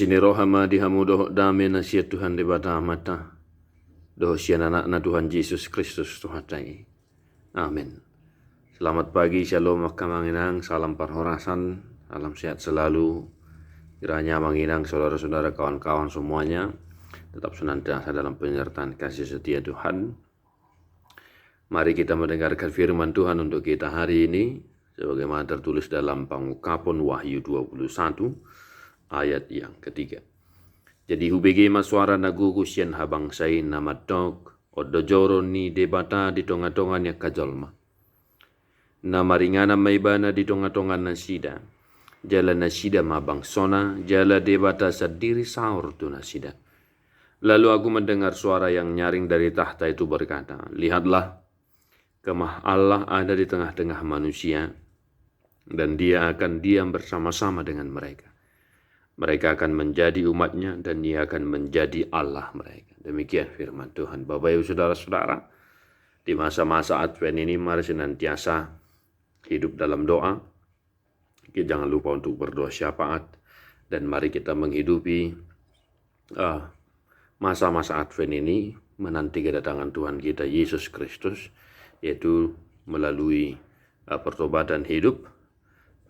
Asini rohama dihamu doh dame nasihat Tuhan di bata mata. Doh sian anak Tuhan Yesus Kristus Tuhan tai. Amin. Selamat pagi, shalom, makamanginang, salam parhorasan, salam sehat selalu. Kiranya manginang saudara-saudara, kawan-kawan semuanya tetap senantiasa dalam penyertaan kasih setia Tuhan. Mari kita mendengarkan firman Tuhan untuk kita hari ini, sebagaimana tertulis dalam Pangungkapan Wahyu 21 ayat yang ketiga. Jadi hubege masuara nagugu sian habang sain nama dog odojoro ni debata di tonga-tongan ya kajolma. Nama ringana maibana di tonga-tongan nasida. Jala nasida mabang sona, jala debata sadiri saur tu nasida. Lalu aku mendengar suara yang nyaring dari tahta itu berkata, lihatlah, kemah Allah ada di tengah-tengah manusia, dan dia akan diam bersama-sama dengan mereka. Mereka akan menjadi umatnya, dan dia akan menjadi Allah mereka. Demikian firman Tuhan. Bapak Ibu Saudara-saudara, di masa-masa Advent ini mari senantiasa hidup dalam doa. Jangan lupa untuk berdoa syafaat, dan mari kita menghidupi masa-masa Advent ini menanti kedatangan Tuhan kita Yesus Kristus, yaitu melalui pertobatan hidup,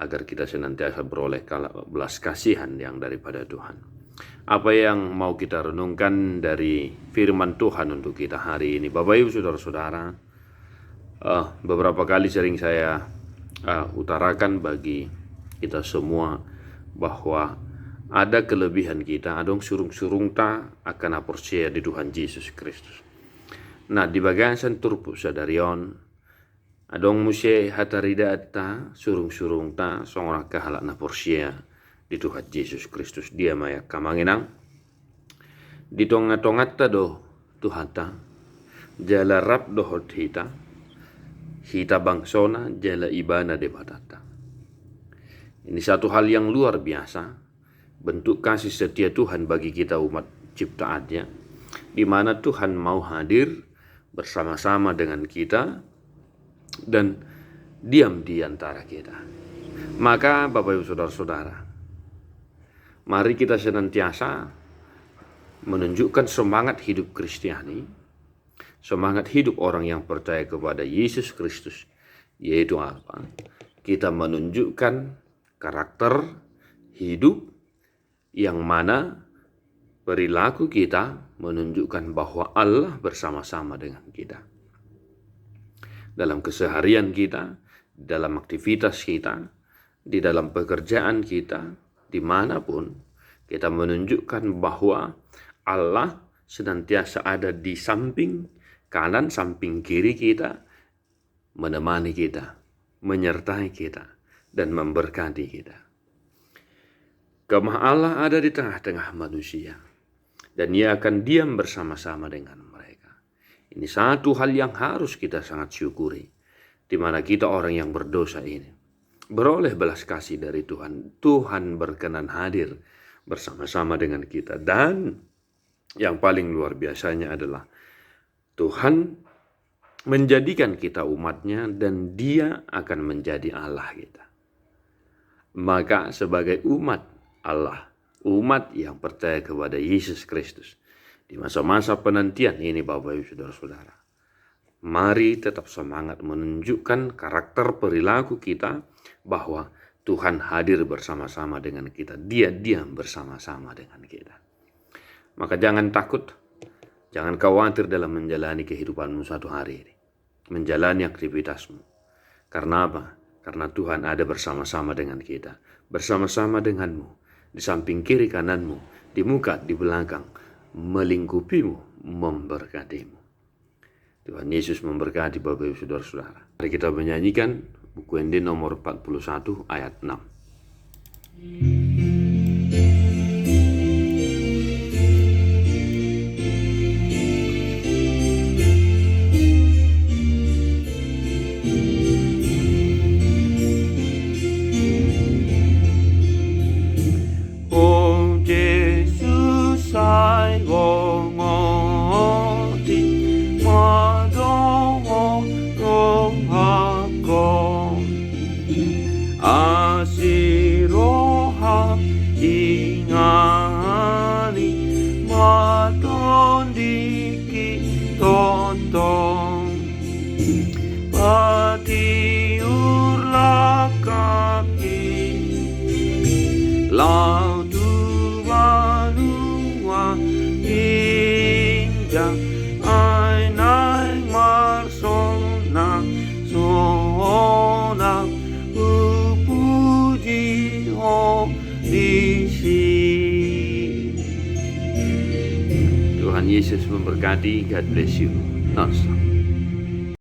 agar kita senantiasa beroleh belas kasihan yang daripada Tuhan. Apa yang mau kita renungkan dari firman Tuhan untuk kita hari ini? Bapak Ibu Saudara-saudara, beberapa kali sering saya utarakan bagi kita semua bahwa ada kelebihan kita, adong surung-surung ta akan aporsia di Tuhan Yesus Kristus. Nah, di bagian senturpu sadarion, adong musia hatarida ta surung-surung ta songra kahalak na porsia di Tuhan Yesus Kristus. Dia maya kamanginang di tonga-tongat ta do Tuhan ta jala rap do hot hita bangsona jala ibana de batata. Ini satu hal yang luar biasa, bentuk kasih setia Tuhan bagi kita umat ciptaannya, di mana Tuhan mau hadir bersama-sama dengan kita dan diam di antara kita. Maka Bapak Ibu Saudara-saudara, mari kita senantiasa menunjukkan semangat hidup Kristiani, semangat hidup orang yang percaya kepada Yesus Kristus, yaitu apa? Kita menunjukkan karakter hidup yang mana perilaku kita menunjukkan bahwa Allah bersama-sama dengan kita. Dalam keseharian kita, dalam aktivitas kita, di dalam pekerjaan kita, dimanapun, kita menunjukkan bahwa Allah senantiasa ada di samping kanan, samping kiri kita, menemani kita, menyertai kita, dan memberkati kita. Kemah Allah ada di tengah-tengah manusia, dan ia akan diam bersama-sama dengan mereka. Ini satu hal yang harus kita sangat syukuri, di mana kita orang yang berdosa ini beroleh belas kasih dari Tuhan. Tuhan berkenan hadir bersama-sama dengan kita, dan yang paling luar biasanya adalah Tuhan menjadikan kita umatnya, dan dia akan menjadi Allah kita. Maka sebagai umat Allah, umat yang percaya kepada Yesus Kristus, di masa-masa penantian ini Bapak Ibu Saudara-saudara, mari tetap semangat menunjukkan karakter perilaku kita bahwa Tuhan hadir bersama-sama dengan kita. Dia diam bersama-sama dengan kita. Maka jangan takut, jangan khawatir dalam menjalani kehidupanmu satu hari ini, menjalani aktivitasmu. Karena apa? Karena Tuhan ada bersama-sama dengan kita, bersama-sama denganmu, di samping kiri kananmu, di muka, di belakang, melingkupimu, memberkatimu. Tuhan Yesus memberkati Bapak Ibu Saudara-saudara. Mari kita menyanyikan buku Ende nomor 41 ayat 6. Asiroha ingat Yesus memberkati. God bless you. Nonstop.